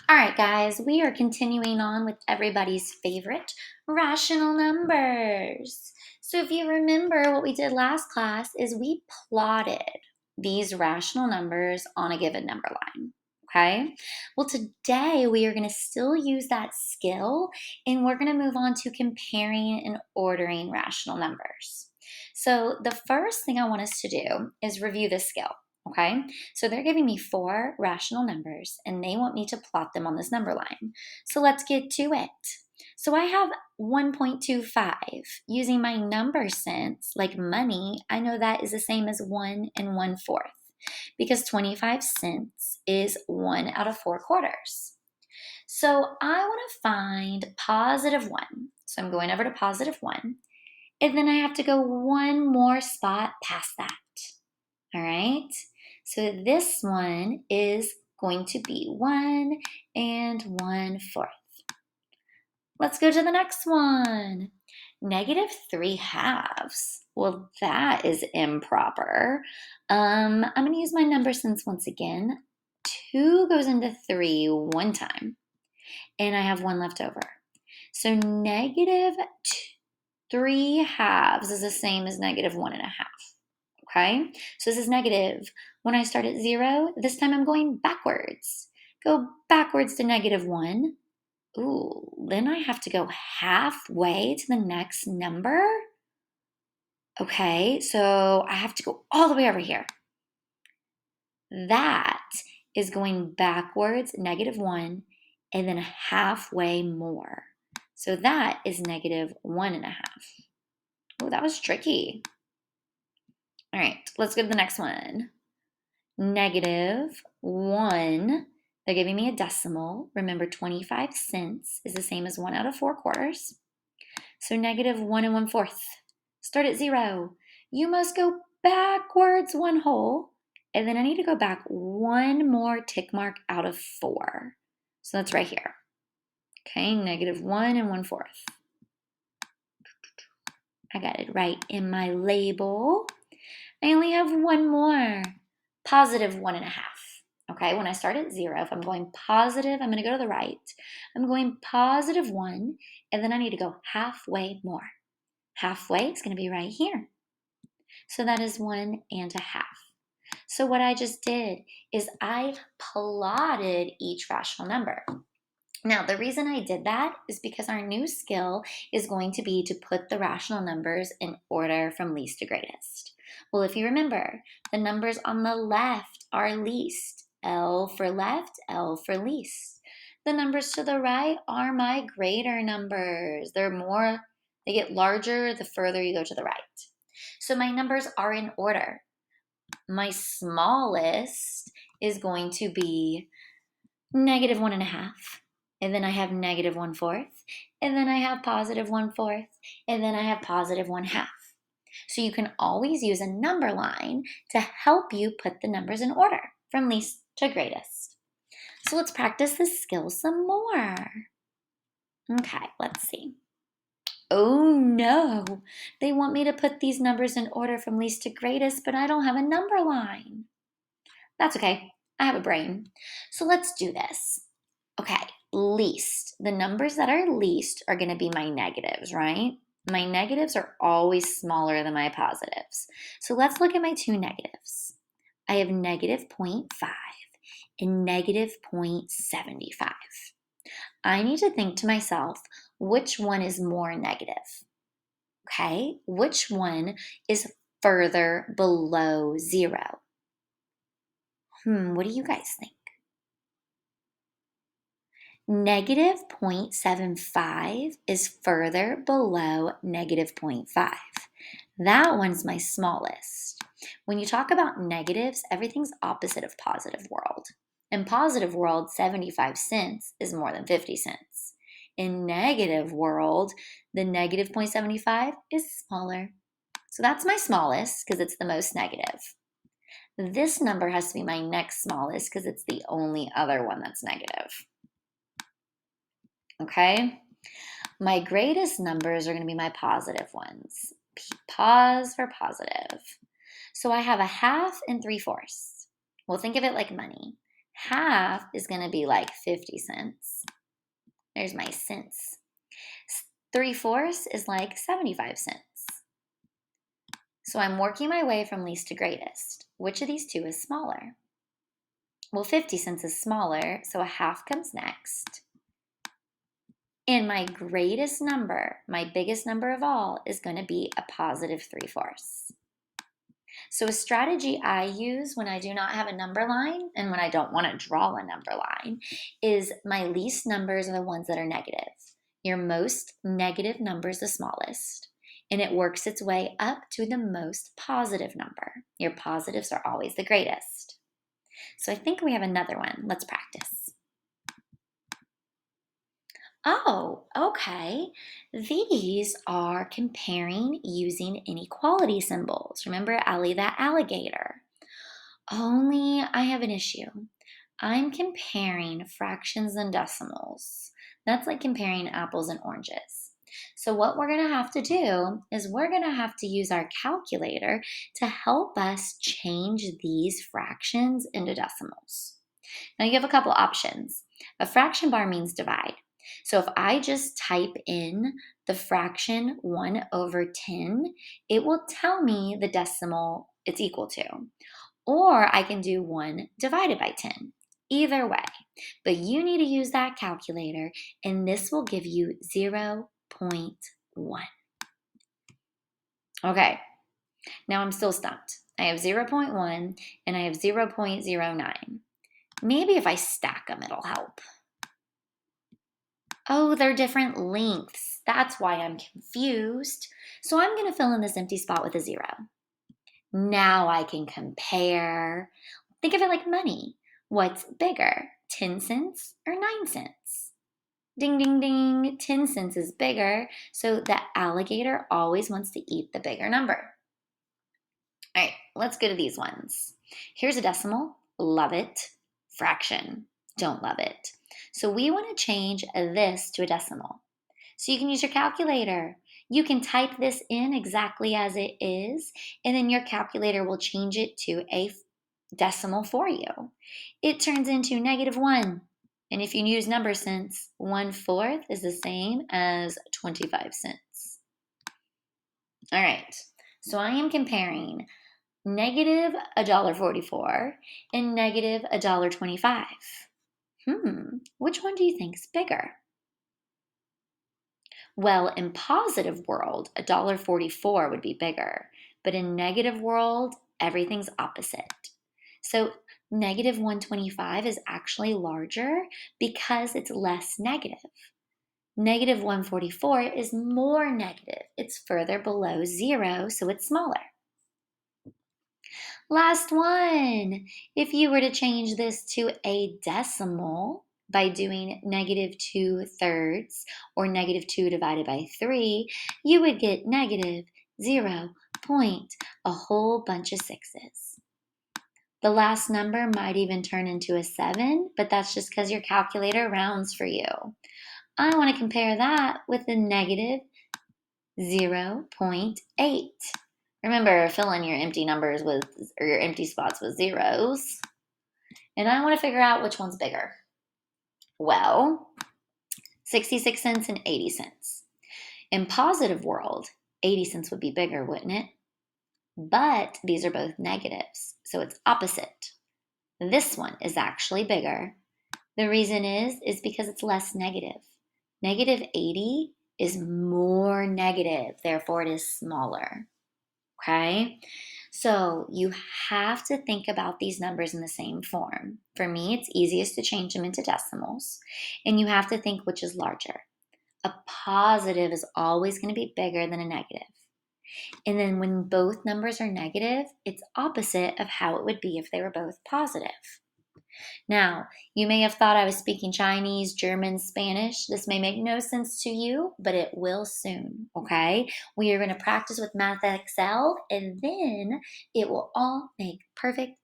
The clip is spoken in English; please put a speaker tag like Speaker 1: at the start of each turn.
Speaker 1: All right, guys, we are continuing on with everybody's favorite rational numbers. So if you remember what we did last class is we plotted these rational numbers on a given number line. Okay. Well, today we are going to still use that skill and we're going to move on to comparing and ordering rational numbers. So the first thing I want us to do is review this skill. Okay, so they're giving me four rational numbers and they want me to plot them on this number line. So let's get to it. So I have 1.25. Using my number sense, like money, I know that is the same as 1 and 1/4 because 25 cents is 1 out of 4 quarters. So I want to find positive 1. So I'm going over to positive 1 and then I have to go one more spot past that. All right, so this one is going to be 1 and 1/4. Let's go to the next one. -3/2. Well, that is improper. I'm going to use my number sense once again. 2 goes into 3 one time, and I have 1 left over. So -3/2 is the same as -1.5. Okay, so this is negative. When I start at 0, this time I'm going backwards. Go backwards to -1. Ooh, then I have to go halfway to the next number. Okay, so I have to go all the way over here. That is going backwards, -1, and then halfway more. So that is -1.5. Oh, that was tricky. All right, let's go to the next one. -1. They're giving me a decimal. Remember, 25 cents is the same as 1 out of 4 quarters. So -1 and 1/4. Start at 0. You must go backwards 1 whole. And then I need to go back 1 more tick mark out of 4. So that's right here. Okay, -1 and 1/4. I got it right in my label. I only have 1 more. Positive 1.5. Okay, when I start at 0, if I'm going positive, I'm going to go to the right. I'm going positive 1, and then I need to go halfway more. Halfway is going to be right here. So that is 1.5. So what I just did is I plotted each rational number. Now, the reason I did that is because our new skill is going to be to put the rational numbers in order from least to greatest. Well, if you remember, the numbers on the left are least. L for left, L for least. The numbers to the right are my greater numbers. They get larger the further you go to the right. So my numbers are in order. My smallest is going to be -1.5. And then I have -1/4. And then I have positive 1/4. And then I have positive 1/2. So you can always use a number line to help you put the numbers in order from least to greatest. So let's practice this skill some more. Okay, let's see. Oh no, they want me to put these numbers in order from least to greatest, but I don't have a number line. That's okay, I have a brain. So let's do this. Okay, least. The numbers that are least are going to be my negatives, right? My negatives are always smaller than my positives. So let's look at my two negatives. I have -0.5 and -0.75. I need to think to myself, which one is more negative? Okay, which one is further below 0? What do you guys think? -0.75 is further below -0.5. That one's my smallest. When you talk about negatives, everything's opposite of positive world. In positive world, 75 cents is more than 50 cents. In negative world, the -0.75 is smaller. So that's my smallest because it's the most negative. This number has to be my next smallest because it's the only other one that's negative. Okay? My greatest numbers are going to be my positive ones. Pause for positive. So I have 1/2 and 3/4. Well, think of it like money. Half is going to be like 50 cents. There's my cents. 3/4 is like 75 cents. So I'm working my way from least to greatest. Which of these two is smaller? Well, 50 cents is smaller, so a half comes next. And my greatest number, my biggest number of all, is going to be a positive 3/4. So a strategy I use when I do not have a number line and when I don't want to draw a number line is my least numbers are the ones that are negative. Your most negative number is the smallest, and it works its way up to the most positive number. Your positives are always the greatest. So I think we have another one. Let's practice. Oh, okay. These are comparing using inequality symbols. Remember Ellie, that alligator. Only I have an issue. I'm comparing fractions and decimals. That's like comparing apples and oranges. So what we're going to have to do is we're going to have to use our calculator to help us change these fractions into decimals. Now you have a couple options. A fraction bar means divide. So if I just type in the fraction 1/10, it will tell me the decimal it's equal to. Or I can do 1 divided by 10. Either way. But you need to use that calculator, and this will give you 0.1. Okay, now I'm still stumped. I have 0.1 and I have 0.09. Maybe if I stack them, it'll help. Oh, they're different lengths. That's why I'm confused. So I'm going to fill in this empty spot with a 0. Now I can compare. Think of it like money. What's bigger, 10 cents or 9 cents? Ding, ding, ding. 10 cents is bigger, so the alligator always wants to eat the bigger number. All right, let's go to these ones. Here's a decimal. Love it. Fraction. Don't love it. So we want to change this to a decimal. So you can use your calculator. You can type this in exactly as it is, and then your calculator will change it to a decimal for you. It turns into -1. And if you use number sense, 1/4 is the same as 25 cents. All right, so I am comparing -$1.44 and -$1.25. Which one do you think is bigger? Well, in positive world, $1.44 would be bigger, but in negative world, everything's opposite. So -125 is actually larger because it's less negative. -144 is more negative. It's further below 0, so it's smaller. Last one. If you were to change this to a decimal by doing -2/3 or -2 divided by 3, you would get -0 point, a whole bunch of sixes. The last number might even turn into a 7, but that's just because your calculator rounds for you. I want to compare that with the -0.8. Remember, fill in your empty numbers with, or your empty spots with zeros. And I want to figure out which one's bigger. Well, 66 cents and 80 cents. In positive world, 80 cents would be bigger, wouldn't it? But these are both negatives, so it's opposite. This one is actually bigger. The reason is because it's less negative. -80 is more negative, therefore it is smaller. Okay? So you have to think about these numbers in the same form. For me, it's easiest to change them into decimals, and you have to think which is larger. A positive is always going to be bigger than a negative. And then when both numbers are negative, it's opposite of how it would be if they were both positive. Now, you may have thought I was speaking Chinese, German, Spanish. This may make no sense to you, but it will soon, okay? We are going to practice with Math Excel, and then it will all make perfect